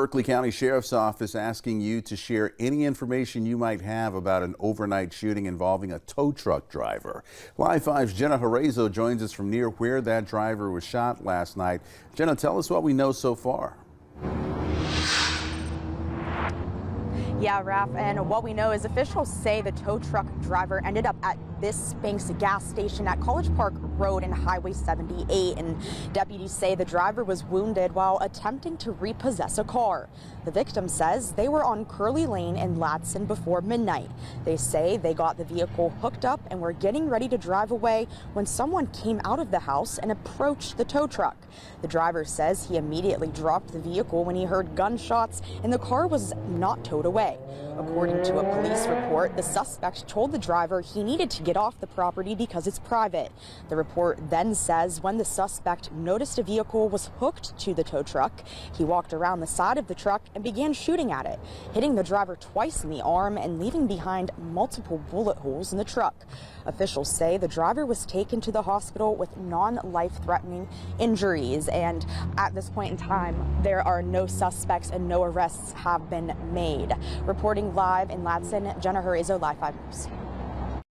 Berkeley County Sheriff's Office asking you to share any information you might have about an overnight shooting involving a tow truck driver. Live 5's Jenna Horazo joins us from near where that driver was shot last night. Jenna, tell us what we know so far. Yeah, Raph, and what we know is officials say the tow truck driver ended up at this Spanx gas station at College Park Road and Highway 78, and deputies say the driver was wounded while attempting to repossess a car. The victim says they were on Curly Lane in Ladson before midnight. They say they got the vehicle hooked up and were getting ready to drive away when someone came out of the house and approached the tow truck. The driver says he immediately dropped the vehicle when he heard gunshots and the car was not towed away. According to a police report, the suspect told the driver he needed to get off the property because it's private. The report then says when the suspect noticed a vehicle was hooked to the tow truck, he walked around the side of the truck and began shooting at it, hitting the driver twice in the arm and leaving behind multiple bullet holes in the truck. Officials say the driver was taken to the hospital with non-life-threatening injuries, and at this point in time, there are no suspects and no arrests have been made. Reporting live in Ladson, Jenna Horazo, Live 5 News.